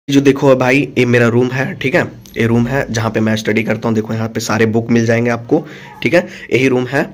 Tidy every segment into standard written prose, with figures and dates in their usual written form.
जो देखो भाई, ये मेरा रूम है। ठीक है, ये रूम है जहाँ पे मैं स्टडी करता हूँ। देखो यहाँ पे सारे बुक मिल जाएंगे आपको। ठीक है, यही रूम है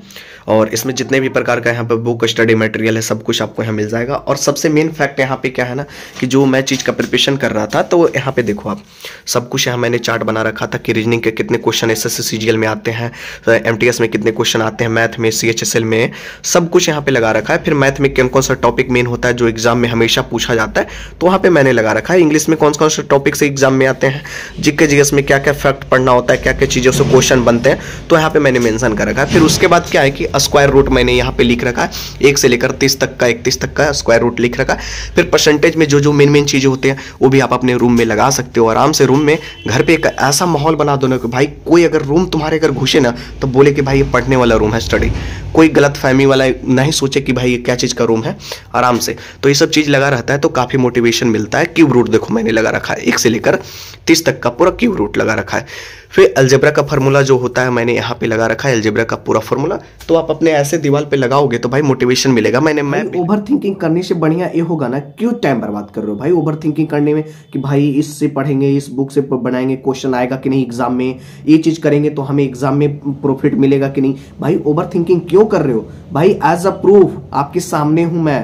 और इसमें जितने भी प्रकार का यहाँ पे बुक स्टडी मटेरियल है सब कुछ आपको यहाँ मिल जाएगा। और सबसे मेन फैक्ट यहाँ पे क्या है ना कि जो मैं चीज़ का प्रिपरेशन कर रहा था तो यहाँ पे देखो आप सब कुछ यहाँ मैंने चार्ट बना रखा था कि रीजनिंग के कितने क्वेश्चन एसएससी सीजीएल में आते हैं, एमटीएस में कितने क्वेश्चन आते हैं, मैथ में, सीएचएसएल में, सब कुछ यहाँ पे लगा रखा है। फिर मैथ में कौन कौन सा टॉपिक मेन होता है जो एग्जाम में हमेशा पूछा जाता है तो वहाँ पे मैंने लगा रखा है। इंग्लिश में कौन कौन से टॉपिक से एग्जाम में आते हैं, जीके जीएस में क्या क्या फैक्ट पढ़ना होता है, क्या क्या चीज़ों से क्वेश्चन बनते हैं, तो यहाँ पे मैंने मेंशन कर रखा है। फिर उसके बाद क्या है कि स्क्वायर रूट मैंने यहाँ पे लिख रखा है, 1 से लेकर 30 तक का, 31 तक का स्क्वायर रूट लिख रखा है। फिर परसेंटेज में जो जो मेन मेन चीज़ें होती हैं वो भी आप अपने रूम में लगा सकते हो आराम से। रूम में घर पे एक ऐसा माहौल बना दो ना कि भाई कोई अगर रूम तुम्हारे अगर घुसे ना तो बोले कि भाई ये पढ़ने वाला रूम है, स्टडी, कोई गलत फहमी वाला नहीं सोचे कि भाई ये क्या चीज़ का रूम है, आराम से। तो ये सब चीज़ लगा रहता है तो काफ़ी मोटिवेशन मिलता है। क्यूब रूट देखो मैंने लगा रखा है, 1 से लेकर 30 तक का पूरा क्यूब रूट लगा रखा है। फिर अलजेब्रा का फार्मूला जो होता है मैंने यहाँ पे लगा रखा है, अलजेब्रा का पूरा फार्मूला। तो आप अपने ऐसे दीवार पे लगाओगे तो भाई मोटिवेशन मिलेगा। मैं ओवर थिंकिंग करने से बढ़िया ये होगा ना, क्यों टाइम बर्बाद कर रहे हो भाई ओवर थिंकिंग करने में कि भाई इससे पढ़ेंगे, इस बुक से बनाएंगे, क्वेश्चन आएगा कि नहीं एग्जाम में, ये चीज करेंगे तो हमें एग्जाम में प्रॉफिट मिलेगा कि नहीं। भाई ओवर थिंकिंग क्यों कर रहे हो भाई? एज अ प्रूफ आपके सामने हूं मैं,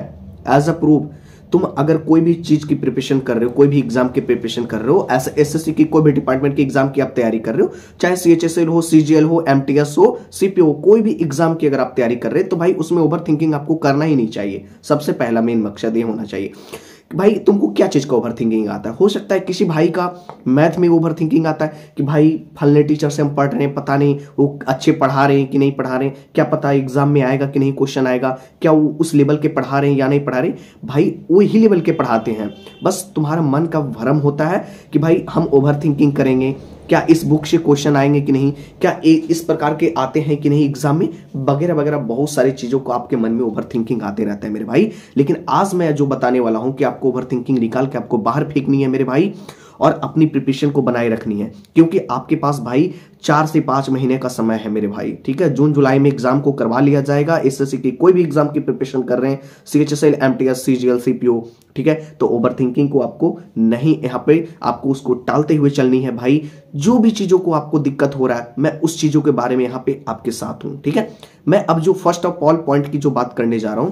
एज अ प्रूफ। तुम अगर कोई भी चीज की प्रिपरेशन कर रहे हो, कोई भी एग्जाम की प्रिपरेशन कर रहे हो, ऐसे एसएससी की कोई भी डिपार्टमेंट की एग्जाम की आप तैयारी कर रहे हो, चाहे सीएचएसएल हो, सीजीएल हो, एमटीएस हो, सीपीओ, कोई भी एग्जाम की अगर आप तैयारी कर रहे हो तो भाई उसमें ओवर थिंकिंग आपको करना ही नहीं चाहिए। सबसे पहला मेन मकसद ये होना चाहिए भाई तुमको क्या चीज का ओवर थिंकिंग आता है। हो सकता है किसी भाई का मैथ में ओवर थिंकिंग आता है कि भाई फलने टीचर से हम पढ़ रहे हैं, पता नहीं वो अच्छे पढ़ा रहे हैं कि नहीं पढ़ा रहे हैं, क्या पता एग्जाम में आएगा कि नहीं क्वेश्चन आएगा, क्या वो उस लेवल के पढ़ा रहे हैं या नहीं पढ़ा रहे। भाई वो ही लेवल के पढ़ाते हैं, बस तुम्हारा मन का भ्रम होता है कि भाई हम ओवर थिंकिंग करेंगे, क्या इस बुक से क्वेश्चन आएंगे कि नहीं, क्या इस प्रकार के आते हैं कि नहीं एग्जाम में, वगैरह वगैरह बहुत सारी चीजों को आपके मन में ओवर थिंकिंग आते रहता है मेरे भाई। लेकिन आज मैं जो बताने वाला हूं कि आपको ओवर थिंकिंग निकाल के आपको बाहर फेंकनी है मेरे भाई और अपनी प्रिपरेशन को बनाए रखनी है, क्योंकि आपके पास भाई 4 से 5 महीने का समय है मेरे भाई। ठीक है, जून जुलाई में एग्जाम को करवा लिया जाएगा। एसएससी की कोई भी एग्जाम की प्रिपरेशन कर रहे हैं, सीएचएसएल, एमटीएस, सीजीएल, सीपीओ, ठीक है, तो ओवर थिंकिंग को आपको नहीं, यहाँ पे आपको उसको टालते हुए चलनी है भाई। जो भी चीजों को आपको दिक्कत हो रहा है मैं उस चीजों के बारे में यहाँ पे आपके साथ हूं। ठीक है, मैं अब जो फर्स्ट ऑफ ऑल पॉइंट की जो बात करने जा रहा हूं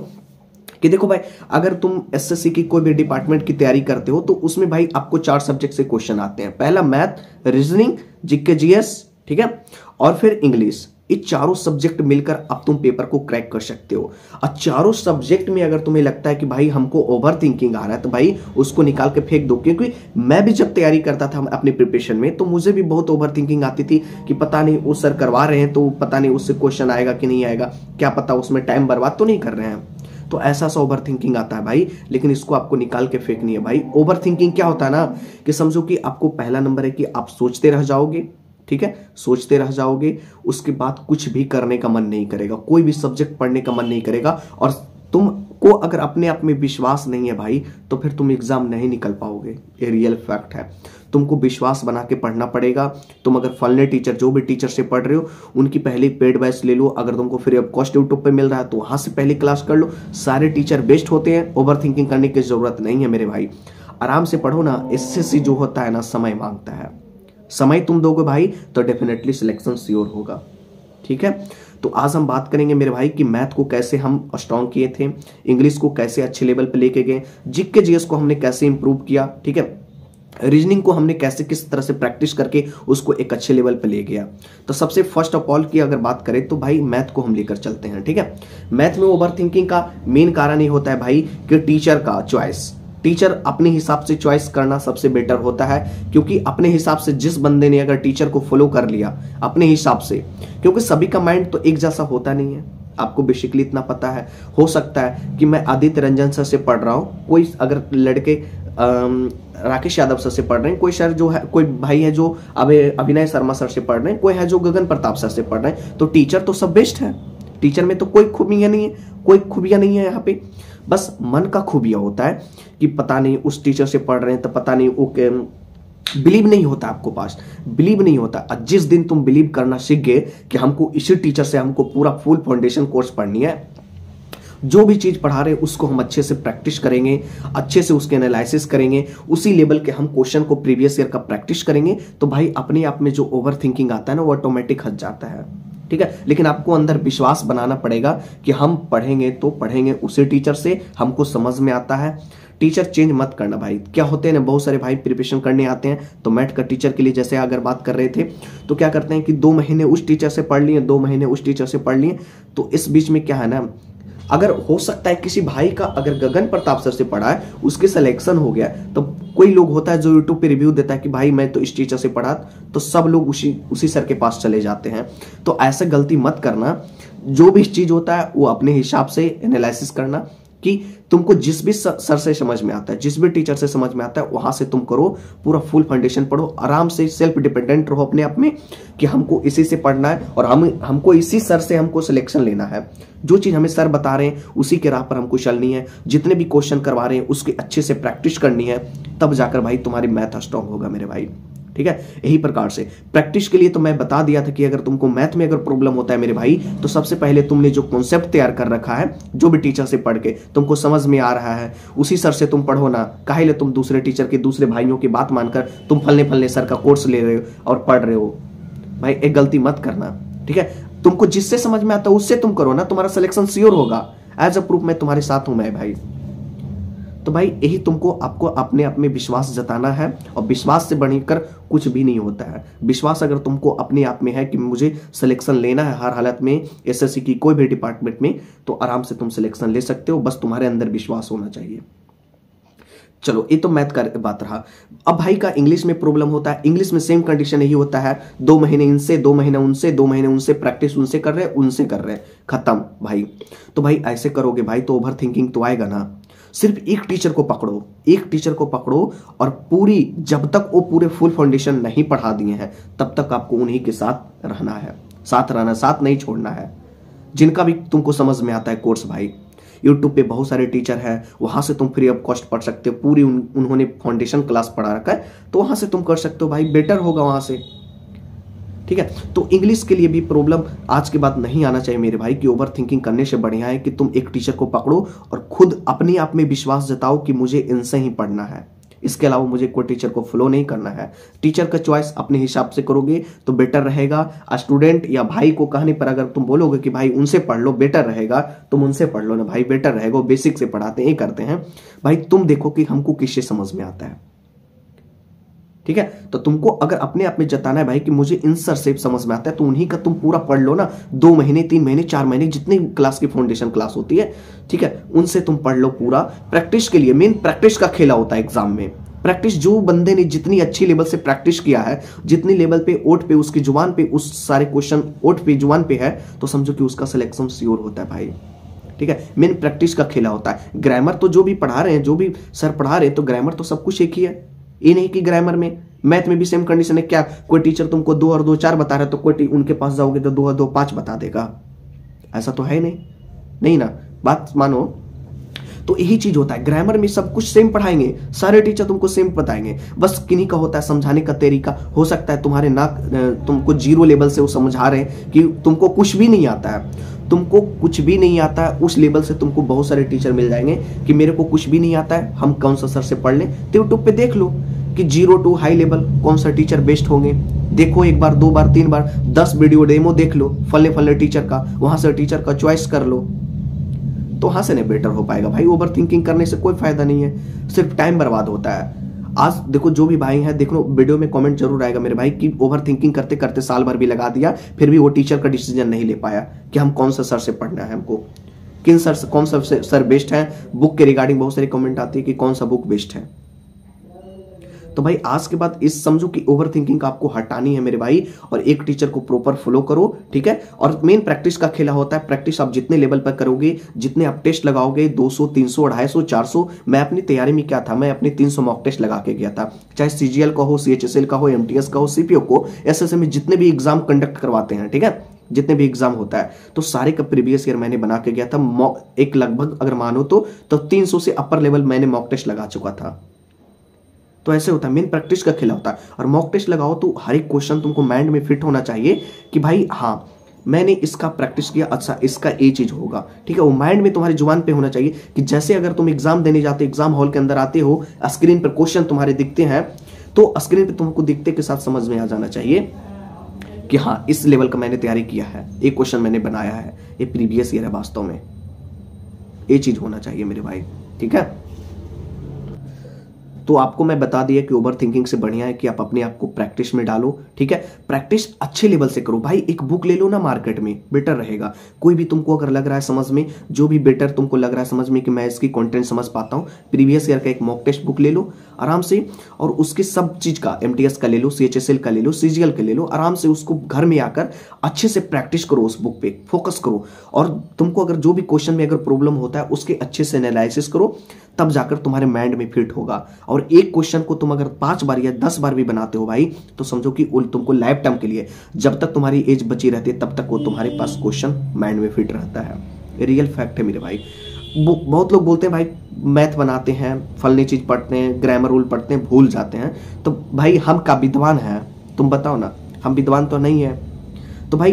कि देखो भाई, अगर तुम एसएससी की कोई भी डिपार्टमेंट की तैयारी करते हो तो उसमें भाई आपको 4 सब्जेक्ट से क्वेश्चन आते हैं। पहला मैथ, रीजनिंग, जीके जीएस, ठीक है, और फिर इंग्लिश। ये चारों सब्जेक्ट मिलकर अब तुम पेपर को क्रैक कर सकते हो। और चारों सब्जेक्ट में अगर तुम्हें लगता है कि भाई हमको ओवर थिंकिंग आ रहा है तो भाई उसको निकाल के फेंक दो। क्योंकि मैं भी जब तैयारी करता था अपने प्रिपरेशन में तो मुझे भी बहुत ओवर थिंकिंग आती थी कि पता नहीं वो सर करवा रहे हैं तो पता नहीं उससे क्वेश्चन आएगा कि नहीं आएगा, क्या पता उसमें टाइम बर्बाद तो नहीं कर रहे हैं। तो ऐसा सा ओवर थिंकिंग आता है भाई, लेकिन इसको आपको निकाल के फेंकनी है भाई। ओवर थिंकिंग क्या होता है ना कि समझो कि आपको पहला नंबर है कि आप सोचते रह जाओगे, ठीक है, सोचते रह जाओगे, उसके बाद कुछ भी करने का मन नहीं करेगा, कोई भी सब्जेक्ट पढ़ने का मन नहीं करेगा। और तुमको अगर अपने आप में विश्वास नहीं है भाई तो फिर तुम एग्जाम नहीं निकल पाओगे, ये रियल फैक्ट है। तुमको विश्वास बना के पढ़ना पड़ेगा। तुम अगर फलने टीचर, जो भी टीचर से पढ़ रहे हो उनकी पहले पेड बैच ले लो। अगर तुमको फ्री ऑफ कॉस्ट यूट्यूब पे मिल रहा है तो वहां से पहले क्लास कर लो। सारे टीचर बेस्ट होते हैं, ओवर थिंकिंग करने की जरूरत नहीं है मेरे भाई। आराम से पढ़ो ना। एसएससी जो होता है ना समय मांगता है, समय तुम दोगे भाई तो डेफिनेटली सिलेक्शन श्योर होगा। ठीक है, तो आज हम बात करेंगे मेरे भाई कि मैथ को कैसे हम स्ट्रॉन्ग किए थे, इंग्लिश को कैसे अच्छे लेवल पे लेके गए, जीके जीएस को हमने कैसे इंप्रूव किया, ठीक है, रीजनिंग को हमने कैसे किस तरह से प्रैक्टिस करके उसको एक अच्छे लेवल पे ले गया। तो सबसे फर्स्ट ऑफ ऑल की अगर बात करें तो भाई मैथ को हम लेकर चलते हैं। ठीक है, मैथ में ओवर थिंकिंग का मेन कारण ये होता है भाई कि टीचर का चॉइस, टीचर अपने हिसाब से चॉइस करना सबसे बेटर होता है। क्योंकि अपने हिसाब से जिस बंदे ने अगर टीचर को फॉलो कर लिया अपने हिसाब से, क्योंकि सभी का माइंड तो एक जैसा होता नहीं है, आपको बेसिकली इतना पता है। हो सकता है कि मैं आदित्य रंजन सर से पढ़ रहा हूँ, कोई अगर लड़के राकेश यादव सर से पढ़ रहे हैं, कोई सर जो है, कोई भाई है जो अभिनय शर्मा सर से पढ़ रहे हैं, कोई है जो गगन प्रताप सर से पढ़ रहे हैं, तो टीचर तो सब बेस्ट है। टीचर में तो कोई खूबियां नहीं है, कोई खूबियां नहीं है यहाँ पे, बस मन का खूबिया होता है कि पता नहीं उस टीचर से पढ़ रहे हैं तो पता नहीं वो बिलीव नहीं होता, आपको पास बिलीव नहीं होता। और जिस दिन तुम बिलीव करना सीख गए कि हमको इसी टीचर से हमको पूरा फुल फाउंडेशन कोर्स पढ़नी है, जो भी चीज पढ़ा रहे हैं उसको हम अच्छे से प्रैक्टिस करेंगे, अच्छे से उसके एनालिसिस करेंगे, उसी लेवल के हम क्वेश्चन को प्रीवियस ईयर का प्रैक्टिस करेंगे, तो भाई अपने आप में जो ओवर थिंकिंग आता है ना वो ऑटोमेटिक हट जाता है। ठीक है, लेकिन आपको अंदर विश्वास बनाना पड़ेगा कि हम पढ़ेंगे तो पढ़ेंगे उसी टीचर से, हमको समझ में आता है। टीचर चेंज मत करना भाई। क्या होते हैं ना, बहुत सारे भाई प्रिपरेशन करने आते हैं तो मैथ का टीचर के लिए जैसे अगर बात कर रहे थे तो क्या करते हैं कि 2 महीने उस टीचर से पढ़ लिए, 2 महीने उस टीचर से पढ़ लिए, तो इस बीच में क्या है ना, अगर हो सकता है किसी भाई का अगर गगन प्रताप सर से पढ़ा है उसके सिलेक्शन हो गया, तो कोई लोग होता है जो यूट्यूब पे रिव्यू देता है कि भाई मैं तो इस टीचर से पढ़ा, तो सब लोग उसी सर के पास चले जाते हैं। तो ऐसे गलती मत करना। जो भी चीज होता है वो अपने हिसाब से एनालिसिस करना कि तुमको जिस भी सर से समझ में आता है, जिस भी टीचर से समझ में आता है वहां से तुम करो, पूरा फुल फाउंडेशन पढ़ो, आराम से सेल्फ डिपेंडेंट रहो अपने आप में कि हमको इसी से पढ़ना है और हमको इसी सर से हमको सिलेक्शन लेना है। जो चीज हमें सर बता रहे हैं उसी के राह पर हमको चलनी है, जितने भी क्वेश्चन करवा रहे हैं उसके अच्छे से प्रैक्टिस करनी है, तब जाकर भाई तुम्हारी मैथ स्ट्रांग होगा मेरे भाई। ठीक है, यही प्रकार से प्रैक्टिस के लिए तो मैं बता दिया था कि अगर तुमको मैथ में अगर प्रॉब्लम होता है मेरे भाई, तो सबसे पहले तुमने जो कॉन्सेप्ट तैयार कर रखा है, जो भी टीचर से पढ़ के तुमको समझ में आ रहा है उसी सर से तुम पढ़ो ना। काहे ले तुम दूसरे टीचर के, दूसरे भाइयों की बात मानकर तुम फलने सर का कोर्स ले रहे हो और पढ़ रहे हो। भाई एक गलती मत करना। ठीक है, तुमको जिससे समझ में आता है उससे तुम करो ना, तुम्हारा सिलेक्शन श्योर होगा। एज अ प्रूफ मैं तुम्हारे साथ हूं मैं भाई। तो भाई यही तुमको आपको अपने आप में विश्वास जताना है, और विश्वास से बढ़कर कुछ भी नहीं होता है। विश्वास अगर तुमको अपने आप में है कि मुझे सिलेक्शन लेना है हर हालत में एसएससी की कोई भी डिपार्टमेंट में, तो आराम से तुम सिलेक्शन ले सकते हो, बस तुम्हारे अंदर विश्वास होना चाहिए। चलो ये तो मैथ का बात रहा। अब भाई का इंग्लिश में प्रॉब्लम होता है, इंग्लिश में सेम कंडीशन यही होता है, 2 महीने इनसे, 2 महीने उनसे, 2 महीने उनसे, प्रैक्टिस उनसे कर रहे हैं, खत्म भाई। तो भाई ऐसे करोगे भाई तो ओवर थिंकिंग तो आएगा ना। सिर्फ एक टीचर को पकड़ो, एक टीचर को पकड़ो, और पूरी जब तक वो पूरे फुल फाउंडेशन नहीं पढ़ा दिए हैं तब तक आपको उन्हीं के साथ रहना है, साथ नहीं छोड़ना है। जिनका भी तुमको समझ में आता है कोर्स भाई, यूट्यूब पे बहुत सारे टीचर हैं, वहां से तुम फ्री ऑफ कॉस्ट पढ़ सकते हो। पूरी उन्होंने फाउंडेशन क्लास पढ़ा रखा है, तो वहां से तुम कर सकते हो भाई, बेटर होगा वहां से। ठीक है, तो इंग्लिश के लिए भी प्रॉब्लम आज के बाद नहीं आना चाहिए मेरे भाई, कि ओवर थिंकिंग करने से बढ़िया है कि तुम एक टीचर को पकड़ो और खुद अपने आप में विश्वास जताओ कि मुझे इनसे ही पढ़ना है, इसके अलावा मुझे कोई टीचर को फॉलो नहीं करना है। टीचर का चॉइस अपने हिसाब से करोगे तो बेटर रहेगा। स्टूडेंट या भाई को कहने पर अगर तुम बोलोगे कि भाई उनसे पढ़ लो बेटर रहेगा, तुम उनसे पढ़ लो ना भाई, बेटर रहेगा, बेसिक से पढ़ाते हैं, ये करते हैं भाई। तुम देखो कि हमको किससे समझ में आता है। ठीक है, तो तुमको अगर अपने आप में जताना है भाई कि मुझे इन सर से समझ में आता है, तो उन्हीं का तुम पूरा पढ़ लो ना, 2 महीने 3 महीने 4 महीने जितनी क्लास की फाउंडेशन क्लास होती है, ठीक है, उनसे तुम पढ़ लो पूरा। प्रैक्टिस के लिए मेन प्रैक्टिस का खेला होता है एग्जाम में। प्रैक्टिस जो बंदे ने जितनी अच्छी लेवल से प्रैक्टिस किया है, जितनी लेवल पे ओट पे उसकी जुबान पे उस सारे क्वेश्चन ओट पे जुबान पे है, तो समझो कि उसका सिलेक्शन श्योर होता है भाई। ठीक है, मेन प्रैक्टिस का खेला होता है। ग्रामर तो जो भी पढ़ा रहे हैं, जो भी सर पढ़ा रहे हैं, तो ग्रामर तो सब कुछ एक ही है। ये नहीं कि ग्रामर में, मैथ में भी सेम कंडीशन है। क्या कोई टीचर तुमको 2 और 2 4 बता रहा है, तो कोई उनके पास जाओगे तो 2 और 2 5 बता देगा? ऐसा तो है नहीं ना, बात मानो। तो यही चीज होता है, ग्रामर में सब कुछ सेम पढ़ाएंगे, सारे टीचर तुमको सेम बताएंगे, बस किन्हीं का होता है समझाने का तरीका। हो सकता है तुम्हारे तुमको 0 लेवल से वो समझा रहे हैं कि तुमको कुछ भी नहीं आता है, तुमको कुछ भी नहीं आता है, उस लेवल से तुमको बहुत सारे टीचर मिल जाएंगे कि मेरे को कुछ भी नहीं आता है, हम कौन सा सर से पढ़ लें। तो यूट्यूब पे देख लो कि 0 to हाई लेवल कौन सा टीचर बेस्ट होंगे। देखो 1 बार 2 बार 3 बार 10 वीडियो डेमो देख लो फले टीचर का, वहां से टीचर का चॉइस कर लो, तो वहां से नहीं बेटर हो पाएगा भाई। ओवर थिंकिंग करने से कोई फायदा नहीं है, सिर्फ टाइम बर्बाद होता है। आज देखो जो भी भाई हैं, देखो वीडियो में कमेंट जरूर आएगा मेरे भाई कि ओवर थिंकिंग करते करते साल भर भी लगा दिया, फिर भी वो टीचर का डिसीजन नहीं ले पाया कि हम कौन सा सर से पढ़ना है, हमको किन सर कौन सा सर बेस्ट है। बुक के रिगार्डिंग बहुत सारी कमेंट आती है कि कौन सा बुक बेस्ट है। तो भाई आज के बाद इस समझो कि ओवर थिंकिंग आपको हटानी है मेरे भाई, और एक टीचर को प्रॉपर फॉलो करो। ठीक है, और मेन प्रैक्टिस का खेला होता है। प्रैक्टिस आप जितने लेवल पर करोगे, जितने आप टेस्ट लगाओगे, 200 300 250 400, मैं अपनी तैयारी में क्या था, मैं अपने 300 मॉक टेस्ट लगा के गया था। चाहे CGL का हो, CHSL का हो, MTS का हो, CPO को, SSC में जितने भी एग्जाम कंडक्ट करवाते हैं, ठीक है, जितने भी एग्जाम होता है, तो सारे का प्रीवियस ईयर मैंने बना के गया था। एक लगभग अगर मानो तो 300 से अपर लेवल मैंने मॉक टेस्ट लगा चुका था। तो ऐसे होता है, मेन प्रैक्टिस का खेला होता है। और मॉक टेस्ट लगाओ तो हर एक क्वेश्चन तुमको माइंड में फिट होना चाहिए कि भाई हाँ मैंने इसका प्रैक्टिस किया, अच्छा इसका ये चीज होगा, ठीक है। वो माइंड में तुम्हारी जुबान पे होना चाहिए कि जैसे अगर तुम एग्जाम देने जाते हो, एग्जाम हॉल के अंदर आते हो, स्क्रीन पर क्वेश्चन तुम्हारे दिखते हैं, तो स्क्रीन पे तुमको दिखते के साथ समझ में आ जाना चाहिए कि हाँ इस लेवल का मैंने तैयारी किया है, एक क्वेश्चन मैंने बनाया है, ये प्रीवियस ईयर है वास्तव में, ये चीज होना चाहिए मेरे भाई, ठीक है। तो आपको मैं बता दिया कि ओवर थिंकिंग से बढ़िया है कि आप अपने आप को प्रैक्टिस में डालो, ठीक है। प्रैक्टिस अच्छे लेवल से करो भाई, एक बुक ले लो ना मार्केट में, बेटर रहेगा। कोई भी तुमको अगर लग रहा है समझ में, जो भी बेटर तुमको लग रहा है समझ में कि मैं इसकी कंटेंट समझ पाता हूं, प्रीवियस ईयर का एक मॉक टेस्ट बुक ले लो आराम से, और उसके सब चीज का MTS का ले लो, CHSL का ले लो, CGL का ले लो, आराम से उसको घर में आकर अच्छे से प्रैक्टिस करो, उस बुक पे फोकस करो, और तुमको अगर जो भी क्वेश्चन में अगर प्रॉब्लम होता है उसके अच्छे से एनालिसिस करो, तब जाकर तुम्हारे माइंड में फिट होगा। और एक क्वेश्चन को तुम अगर 5 बार या 10 बार भी बनाते हो भाई, तो समझो कि तुमको लाइफ टाइम के लिए, जब तक तुम्हारी एज बची रहती है तब तक वो तुम्हारे पास क्वेश्चन माइंड में फिट रहता है। रियल फैक्ट है मेरे भाई। बहुत लोग बोलते हैं भाई मैथ बनाते हैं, फलनी चीज पढ़ते हैं, ग्रामर रूल पढ़ते हैं, भूल जाते हैं। तो भाई हम का विद्वान हैं, तुम बताओ ना, हम विद्वान तो नहीं है। तो भाई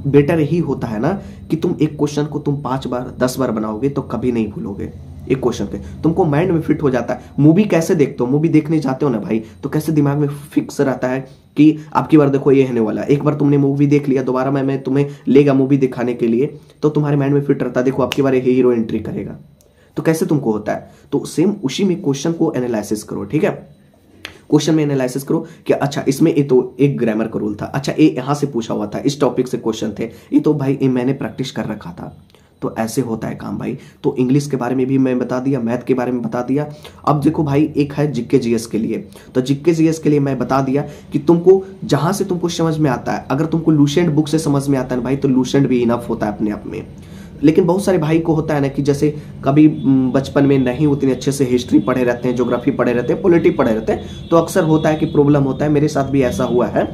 बेटर यही होता है ना कि तुम एक क्वेश्चन को तुम 5 बार 10 बार बनाओगे तो कभी नहीं भूलोगे। एक क्वेश्चन पे तुमको माइंड में फिट हो जाता है। मूवी कैसे देखते हो, मूवी देखने जाते हो ना भाई, तो कैसे दिमाग में फिक्स रहता है कि आपकी बार देखो ये होने वाला है। एक बार तुमने मूवी देख लिया, दोबारा मैं तुम्हें लेगा मूवी दिखाने के लिए, तो तुम्हारे माइंड में फिट रहता है, देखो आपकी बार ये हीरो एंट्री करेगा। तो कैसे तुमको होता है, तो सेम उसी में क्वेश्चन को एनालिसिस करो, ठीक है। क्वेश्चन में एनालिसिस करो कि अच्छा इसमें ये तो एक ग्रामर का रूल था, अच्छा ये यहां से पूछा हुआ था, इस टॉपिक से क्वेश्चन थे, ये तो भाई ये मैंने प्रैक्टिस कर रखा था। तो ऐसे होता है काम भाई। तो इंग्लिश के बारे में भी मैं बता दिया, मैथ के बारे में बता दिया। अब देखो भाई एक है जीके जीएस के लिए, तो जीके जीएस के लिए मैं बता दिया कि तुमको जहां से तुमको समझ में आता है, अगर तुमको लूसेंट बुक से समझ में आता है भाई, तो लूसेंट भी इनफ होता है अपने आप में। लेकिन बहुत सारे भाई को होता है ना कि जैसे कभी बचपन में नहीं उतने अच्छे से हिस्ट्री पढ़े रहते हैं, ज्योग्राफी पढ़े रहते हैं, पॉलिटी पढ़े रहते हैं, तो अक्सर होता है कि प्रॉब्लम होता है। मेरे साथ भी ऐसा हुआ है।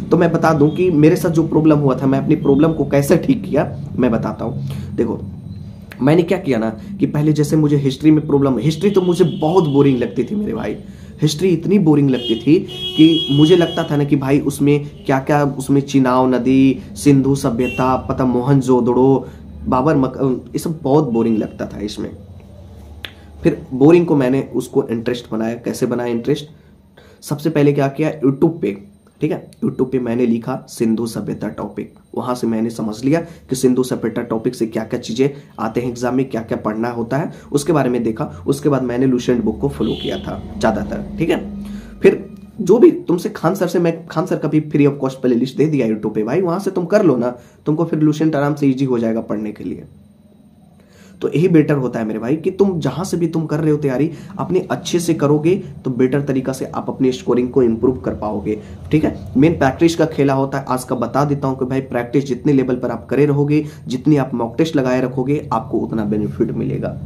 तो मैं बता दूं कि मेरे साथ जो प्रॉब्लम हुआ था, मैं अपनी प्रॉब्लम को कैसे ठीक किया मैं बताता हूं। देखो मैंने क्या किया ना कि पहले जैसे मुझे हिस्ट्री में प्रॉब्लम, हिस्ट्री तो मुझे बहुत बोरिंग लगती थी मेरे भाई। हिस्ट्री इतनी बोरिंग लगती थी कि मुझे लगता था ना कि भाई उसमें क्या क्या, उसमें चिनाव नदी, सिंधु सभ्यता, पता मोहनजोदड़ो, बाबर ये सब बहुत बोरिंग लगता था इसमें। फिर बोरिंग को मैंने उसको इंटरेस्ट बनाया। कैसे बनाया इंटरेस्ट? सबसे पहले क्या किया, यूट्यूब पे, ठीक है, यूट्यूब पे मैंने लिखा सिंधु सभ्यता टॉपिक। वहां से मैंने समझ लिया कि सिंधु सभ्यता टॉपिक से क्या क्या चीजें आते हैं एग्जाम में, क्या क्या पढ़ना होता है, उसके बारे में देखा। उसके बाद मैंने लूसेंट बुक को फॉलो किया था ज्यादातर, ठीक है। फिर जो भी तुमसे खान सर से, मैं खान सर का भी free of cost playlist दे दिया यूट्यूब पे भाई, वहां से तुम कर लो ना, तुमको फिर लूसेंट आराम से इजी हो जाएगा पढ़ने के लिए। तो यही बेटर होता है मेरे भाई कि तुम जहां से भी तुम कर रहे हो तैयारी, अपने अच्छे से करोगे तो बेटर तरीका से आप अपनी स्कोरिंग को इंप्रूव कर पाओगे, ठीक है। मेन प्रैक्टिस का खेला होता है। आज का बता देता हूं कि भाई प्रैक्टिस जितने लेवल पर आप करे रहोगे, जितनी आप मॉक टेस्ट लगाए रखोगे, आपको उतना बेनिफिट मिलेगा,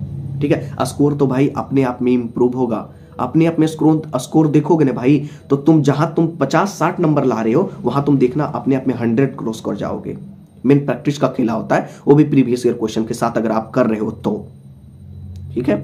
ठीक है। स्कोर तो भाई अपने आप में इंप्रूव होगा। अपने आप में स्कोर देखोगे ना भाई, तो तुम जहां तुम 50-60 नंबर ला रहे हो, वहां तुम देखना अपने आप में 100 क्रॉस कर जाओगे। मेन प्रैक्टिस का खेला होता है, वो भी प्रीवियस ईयर क्वेश्चन के साथ अगर आप कर रहे हो तो, ठीक है।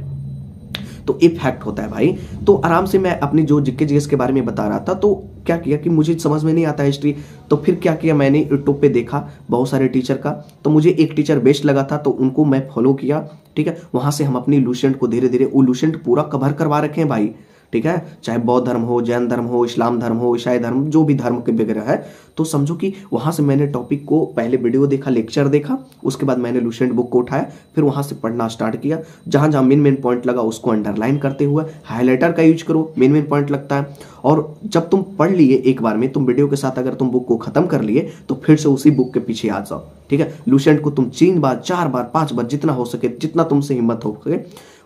तो इफेक्ट होता है भाई। तो आराम से मैं अपनी जो जीके जीएस के बारे में बता रहा था, तो क्या किया कि मुझे समझ में नहीं आता हिस्ट्री, तो फिर क्या किया, मैंने यूट्यूब पे देखा बहुत सारे टीचर का, तो मुझे एक टीचर बेस्ट लगा था, तो उनको मैं फॉलो किया, ठीक है। वहां से हम अपनी लूसेंट को धीरे धीरे, वो लूसेंट पूरा कवर करवा रखे हैं भाई, ठीक है। चाहे बौद्ध धर्म हो, जैन धर्म हो, इस्लाम धर्म हो, ईसाई धर्म, जो भी धर्म के वगैरह है, तो समझो कि वहां से मैंने टॉपिक को पहले वीडियो देखा, लेक्चर देखा, उसके बाद मैंने लूसेंट बुक को उठाया, फिर वहां से पढ़ना स्टार्ट किया। जहां जहां मेन पॉइंट लगा उसको अंडरलाइन करते हुए, हाईलाइटर का यूज करो, मेन पॉइंट लगता है। और जब तुम पढ़ लिए एक बार में, तुम वीडियो के साथ अगर तुम बुक को खत्म कर लिए, तो फिर से उसी बुक के पीछे आ जाओ, ठीक है। लूसेंट को तुम 3 बार 4 बार 5 बार जितना हो सके, जितना तुमसे हिम्मत हो सके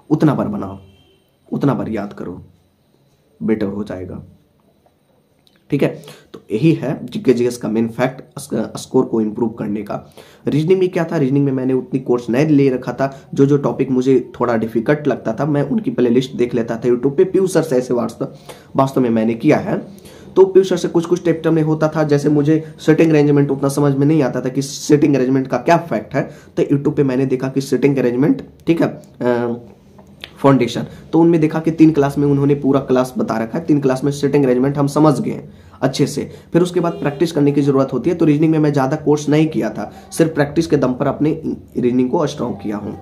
उतना बार बनाओ, उतना बार याद करो, बेटर हो जाएगा, ठीक है। तो यही है जीके जीएस का मेन फैक्ट, स्कोर को इंप्रूव करने का। रीजनिंग में क्या था, रीजनिंग में मैंने उतनी कोर्स नहीं ले रखा था। जो जो टॉपिक मुझे थोड़ा डिफिकल्ट लगता था, मैं उनकी प्ले लिस्ट देख लेता था यूट्यूब पे। पीयू सर से ऐसे वास्तव में मैंने किया है। तो पीयू सर से कुछ कुछ टिप में होता था, जैसे मुझे सेटिंग अरेंजमेंट उतना समझ में नहीं आता था कि सेटिंग अरेंजमेंट का क्या फैक्ट है, तो यूट्यूब पे मैंने देखा कि सेटिंग अरेंजमेंट, ठीक है, फाउंडेशन, तो उनमें देखा कि 3 क्लास में उन्होंने पूरा क्लास बता रखा है। 3 क्लास में सेटिंग अरेंजमेंट हम समझ गए। अच्छे से। फिर उसके बाद प्रैक्टिस करने की जरूरत होती है। तो रीजनिंग में मैं ज़्यादा कोर्स नहीं किया था, सिर्फ प्रैक्टिस के दम पर अपने रीजनिंग को स्ट्रॉन्ग किया हूँ।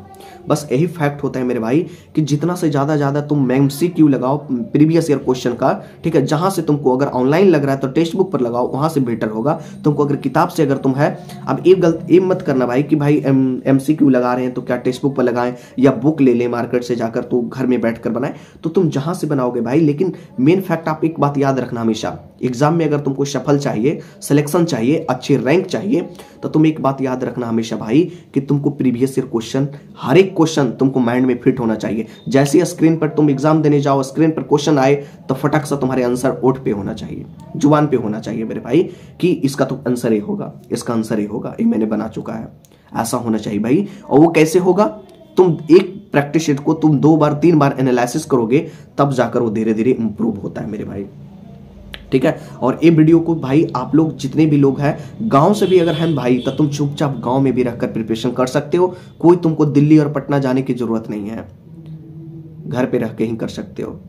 बस यही फैक्ट होता है मेरे भाई कि जितना से ज़्यादा तुम MCQ लगाओ प्रीवियस ईयर क्वेश्चन का, ठीक है। जहाँ से तुमको अगर ऑनलाइन लग रहा है तो टेक्स्ट बुक पर लगाओ, वहाँ से बेटर होगा। तुमको अगर किताब से अगर तुम है, अब ये मत करना भाई कि भाई MCQ लगा रहे हैं तो क्या टेक्स्ट बुक पर लगाएं या बुक ले लें मार्केट से जाकर तो घर में बैठ कर बनाएं। तो तुम जहाँ से बनाओगे भाई, लेकिन मेन फैक्ट आप एक बात याद रखना हमेशा, एग्जाम में अगर तुमको सफल चाहिए, सिलेक्शन चाहिए, अच्छी रैंक चाहिए, तो तुम एक बात याद रखना हमेशा भाई कि तुमको प्रीवियस ईयर क्वेश्चन, हर एक क्वेश्चन तुमको माइंड में फिट होना चाहिए। जैसे ही स्क्रीन पर तुम एग्जाम देने जाओ, स्क्रीन पर क्वेश्चन आए तो फटक से तुम्हारे आंसर ओठ पे होना चाहिए, जुबान पे होना चाहिए मेरे भाई कि इसका तो आंसर ये होगा, इसका आंसर ये होगा, ये मैंने बना चुका है। ऐसा होना चाहिए भाई। और वो कैसे होगा? तुम एक प्रैक्टिस शीट को तुम 2 बार 3 बार एनालिसिस करोगे, तब जाकर वो धीरे धीरे इंप्रूव होता है मेरे भाई, ठीक है। और ये वीडियो को भाई आप लोग जितने भी लोग हैं गांव से भी अगर हैं भाई, तो तुम चुपचाप गांव में भी रहकर प्रिपरेशन कर सकते हो। कोई तुमको दिल्ली और पटना जाने की जरूरत नहीं है, घर पे रह के ही कर सकते हो,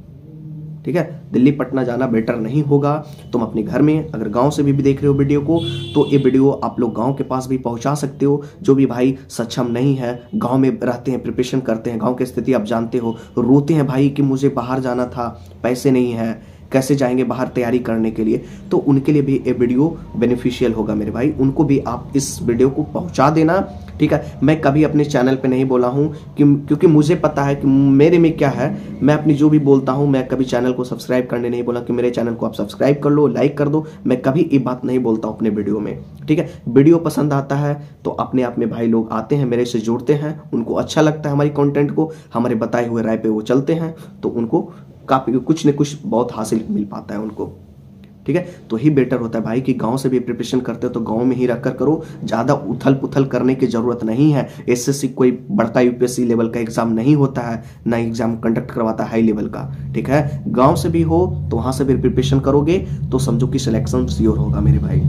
ठीक है। दिल्ली पटना जाना बेटर नहीं होगा। तुम अपने घर में अगर गांव से भी देख रहे हो वीडियो को, तो ये वीडियो आप लोग गांव के पास भी पहुंचा सकते हो। जो भी भाई सक्षम नहीं है, गांव में रहते हैं, प्रिपरेशन करते हैं, गांव की स्थिति आप जानते हो, रोते हैं भाई कि मुझे बाहर जाना था, पैसे नहीं है, कैसे जाएंगे बाहर तैयारी करने के लिए, तो उनके लिए भी ये वीडियो बेनिफिशियल होगा मेरे भाई। उनको भी आप इस वीडियो को पहुंचा देना, ठीक है। मैं कभी अपने चैनल पे नहीं बोला हूं क्योंकि मुझे पता है कि मेरे में क्या है। मैं अपनी जो भी बोलता हूं, मैं कभी चैनल को सब्सक्राइब करने नहीं बोला कि मेरे चैनल को आप सब्सक्राइब कर लो, लाइक कर दो। मैं कभी ये बात नहीं बोलता हूं अपने वीडियो में, ठीक है। वीडियो पसंद आता है तो अपने आप में भाई लोग आते हैं, मेरे से जुड़ते हैं, उनको अच्छा लगता है हमारी कंटेंट को, हमारे बताए हुए राय पे वो चलते हैं, तो उनको काफी कुछ न कुछ बहुत हासिल मिल पाता है उनको, ठीक है। तो ही बेटर होता है भाई कि गांव से भी प्रिपरेशन करते हो तो गांव में ही रहकर करो। ज्यादा उथल पुथल करने की जरूरत नहीं है। SSC कोई बड़का UPSC लेवल का एग्जाम नहीं होता है, ना एग्जाम कंडक्ट करवाता है हाई लेवल का, ठीक है। गांव से भी हो तो वहां से भी प्रिपरेशन करोगे तो समझो कि सिलेक्शन श्योर होगा मेरे भाई,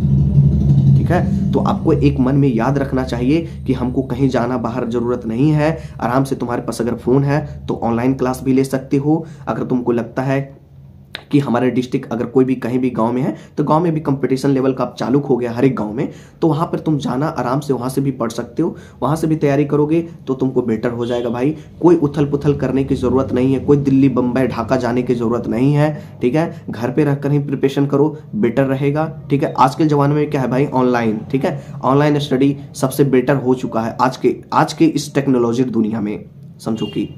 ठीक है। तो आपको एक मन में याद रखना चाहिए कि हमको कहीं जाना बाहर जरूरत नहीं है। आराम से तुम्हारे पास अगर फोन है तो ऑनलाइन क्लास भी ले सकते हो। अगर तुमको लगता है कि हमारे डिस्ट्रिक्ट अगर कोई भी कहीं भी गांव में है तो गांव में भी कंपटीशन लेवल का अब चालू हो गया हर एक गांव में, तो वहां पर तुम जाना आराम से, वहां से भी पढ़ सकते हो, वहां से भी तैयारी करोगे तो तुमको बेटर हो जाएगा भाई। कोई उथल पुथल करने की जरूरत नहीं है, कोई दिल्ली बम्बई ढाका जाने की जरूरत नहीं है, ठीक है। घर पे रहकर ही प्रिपरेशन करो, बेटर रहेगा, ठीक है। आज के जमाने में क्या है भाई, ऑनलाइन, ठीक है। ऑनलाइन स्टडी सबसे बेटर हो चुका है आज के इस टेक्नोलॉजी दुनिया में, समझो कि।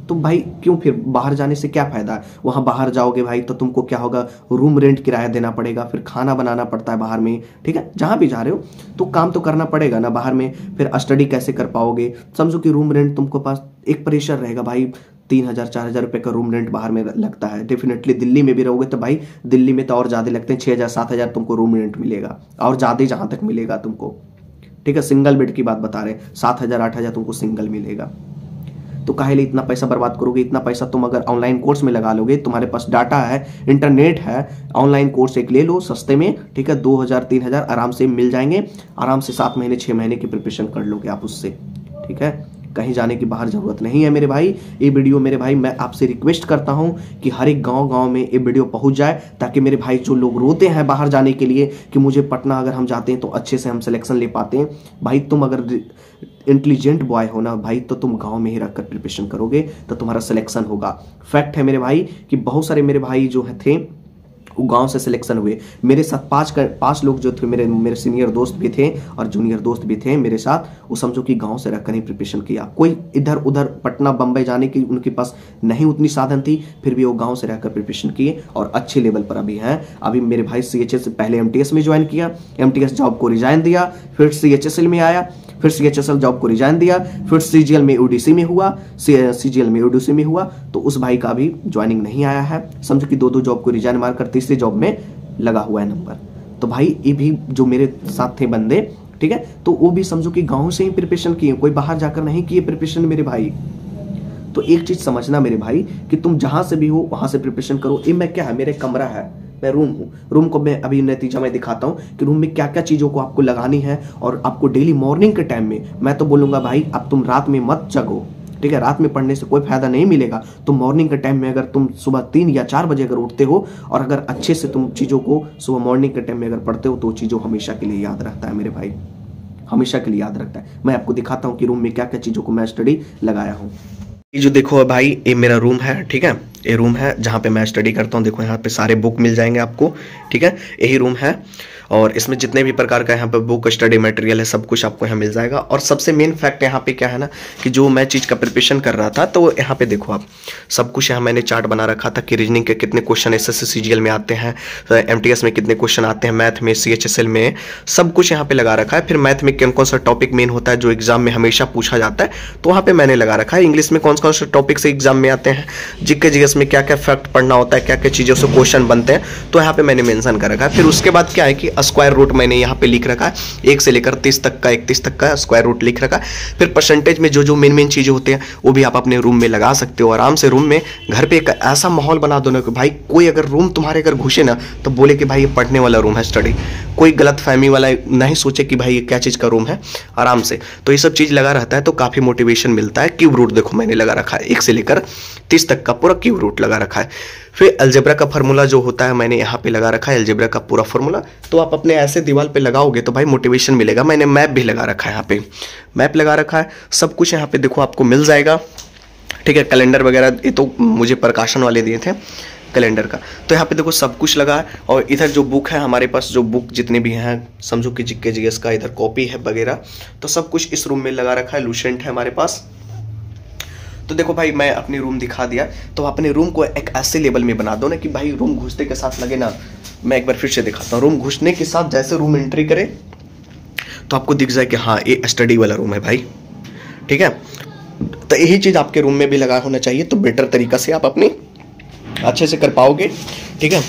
तो भाई क्यों फिर बाहर जाने से क्या फायदा है? वहां बाहर जाओगे भाई तो तुमको क्या होगा, रूम रेंट किराया देना पड़ेगा, फिर खाना बनाना पड़ता है बाहर में, ठीक है। जहां भी जा रहे हो तो काम तो करना पड़ेगा ना बाहर में, फिर स्टडी कैसे कर पाओगे? समझो कि रूम रेंट तुमको पास एक प्रेशर रहेगा भाई, 3,000-4,000 रुपए का रूम रेंट बाहर में लगता है। डेफिनेटली दिल्ली में भी रहोगे तो भाई दिल्ली में तो और ज्यादा लगते हैं, 6,000-7,000 तुमको रूम रेंट मिलेगा, और ज्यादा जहां तक मिलेगा तुमको, ठीक है। सिंगल बेड की बात बता रहे हैं, 7,000-8,000 तुमको सिंगल मिलेगा। तो काहे लिए इतना पैसा बर्बाद करोगे? इतना पैसा तुम अगर ऑनलाइन कोर्स में लगा लोगे, तुम्हारे पास डाटा है, इंटरनेट है, ऑनलाइन कोर्स एक ले लो सस्ते में, ठीक है। 2,000-3,000 आराम से मिल जाएंगे, आराम से 7 महीने 6 महीने की प्रिपरेशन कर लोगे आप उससे, ठीक है। कहीं जाने की बाहर जरूरत नहीं है मेरे भाई। ये वीडियो मेरे भाई मैं आपसे रिक्वेस्ट करता हूं कि हर एक गांव में ये वीडियो पहुंच जाए, ताकि मेरे भाई जो लोग रोते हैं बाहर जाने के लिए कि मुझे पटना अगर हम जाते हैं तो अच्छे से हम सिलेक्शन ले पाते हैं, भाई तुम अगर इंटेलिजेंट बॉय हो ना भाई, तो तुम गांव में ही रहकर प्रिपरेशन करोगे तो तुम्हारा सिलेक्शन होगा। फैक्ट है मेरे भाई कि बहुत सारे मेरे भाई जो थे वो गांव से सिलेक्शन हुए। मेरे साथ 5 लोग जो थे, मेरे सीनियर दोस्त भी थे और जूनियर दोस्त भी थे मेरे साथ, वो समझो कि गांव से रहकर ही प्रिपरेशन किया। कोई इधर उधर पटना बम्बई जाने की उनके पास नहीं उतनी साधन थी, फिर भी वो गांव से रहकर प्रिपरेशन किए और अच्छे लेवल पर अभी हैं। अभी मेरे भाई CHS से पहले MTS में ज्वाइन किया, MTS जॉब को रिजाइन दिया, फिर CHSL में आया, फिर CHSL जॉब को रिजाइन दिया, फिर CGL में ODC में हुआ, CGL में ODC में हुआ, तो उस भाई का भी ज्वाइनिंग नहीं आया है। समझो कि 2 जॉब को रिजाइन मारकर तीसरी जॉब में लगा हुआ है नंबर। तो भाई ये भी जो मेरे साथ थे बंदे, ठीक है, तो वो भी समझो कि गांव से ही प्रिपरेशन किए, कोई बाहर जाकर नहीं किए प्रिपरेशन मेरे भाई। तो एक चीज समझना मेरे भाई कि तुम जहां से भी हो वहां से प्रिपरेशन करो। ये मैं क्या है, मेरे कमरा है, मैं रूम हूँ, रूम को मैं अभी नतीजा में दिखाता हूँ कि रूम में क्या क्या चीजों को आपको लगानी है। और आपको डेली मॉर्निंग के टाइम में मैं तो बोलूंगा भाई अब तुम रात में मत जगो, ठीक है। रात में पढ़ने से कोई फायदा नहीं मिलेगा। तो मॉर्निंग के टाइम में अगर तुम सुबह 3 या 4 बजे अगर उठते हो और अगर अच्छे से तुम चीज़ों को सुबह मॉर्निंग के टाइम में अगर पढ़ते हो तो चीज़ों हमेशा के लिए याद रहता है मेरे भाई, हमेशा के लिए याद रखता है। मैं आपको दिखाता हूँ कि रूम में क्या क्या चीज़ों को मैं स्टडी लगाया हूँ। ये जो देखो भाई, ये मेरा रूम है, ठीक है। ये रूम है जहाँ पे मैं स्टडी करता हूँ। देखो यहाँ पे सारे बुक मिल जाएंगे आपको, ठीक है। यही रूम है और इसमें जितने भी प्रकार का यहाँ पे बुक स्टडी मटेरियल है सब कुछ आपको यहाँ मिल जाएगा। और सबसे मेन फैक्ट यहाँ पे क्या है ना कि जो मैं चीज़ का प्रिपरेशन कर रहा था तो यहाँ पे देखो आप सब कुछ यहाँ मैंने चार्ट बना रखा था कि रीजनिंग के कितने क्वेश्चन एसएससी सीजीएल में आते हैं, एमटीएस में कितने क्वेश्चन आते हैं, मैथ में, सीएचएसएल में, सब कुछ यहाँ पे लगा रखा है। फिर मैथ में कौन कौन सा टॉपिक मेन होता है जो एग्जाम में हमेशा पूछा जाता है तो वहाँ पे मैंने लगा रखा है। इंग्लिश में कौन कौन से टॉपिक से एग्जाम में आते हैं, जीके जीएस में क्या क्या फैक्ट पढ़ना होता है, क्या क्या चीज़ों से क्वेश्चन बनते हैं, तो यहाँ पे मैंने मेंशन कर रखा है। फिर उसके बाद क्या है कि स्क्वायर रूट मैंने यहाँ पे लिख रखा है, 1 से लेकर 30 तक का, 31 तक का स्क्वायर रूट लिख रखा है। फिर परसेंटेज में जो जो मेन चीजें होती हैं वो भी आप अपने रूम में लगा सकते हो आराम से। रूम में घर पे एक ऐसा माहौल बना दो ना कि भाई कोई अगर रूम तुम्हारे अगर घुसे ना तो बोले कि भाई ये पढ़ने वाला रूम है, स्टडी, कोई गलत फहमी वाला नहीं सोचे कि भाई ये क्या चीज़ का रूम है, आराम से। तो ये सब चीज़ लगा रहता है तो काफ़ी मोटिवेशन मिलता है। क्यूब रूट देखो मैंने लगा रखा है, 1 से लेकर 30 तक का पूरा क्यूब रूट लगा रखा है। फिर अलजेब्रा का फार्मूला जो होता है मैंने यहाँ पे लगा रखा है, अलजेब्रा का पूरा फार्मूला। तो आप अपने ऐसे दीवार पे लगाओगे तो भाई मोटिवेशन मिलेगा। मैंने मैप भी लगा रखा है, यहाँ पे मैप लगा रखा है, सब कुछ यहाँ पे देखो आपको मिल जाएगा, ठीक है। कैलेंडर वगैरह ये तो मुझे प्रकाशन वाले दिए थे कैलेंडर का। तो यहाँ पे देखो सब कुछ लगा है। और इधर जो बुक है हमारे पास, जो बुक जितने भी हैं समझो कि जीके जीएस का, इधर कॉपी है वगैरह, तो सब कुछ इस रूम में लगा रखा है। लूसेंट है हमारे पास। तो देखो भाई मैं अपनी रूम दिखा दिया, तो अपने रूम को एक ऐसे लेवल में बना दो ना कि भाई रूम घुसने के साथ लगे ना, मैं एक बार फिर से दिखाता हूँ, रूम घुसने के साथ जैसे रूम एंट्री करे तो आपको दिख जाए कि हाँ ये स्टडी वाला रूम है भाई, ठीक है। तो यही चीज़ आपके रूम में भी लगा होना चाहिए, तो बेटर तरीका से आप अपनी अच्छे से कर पाओगे, ठीक है।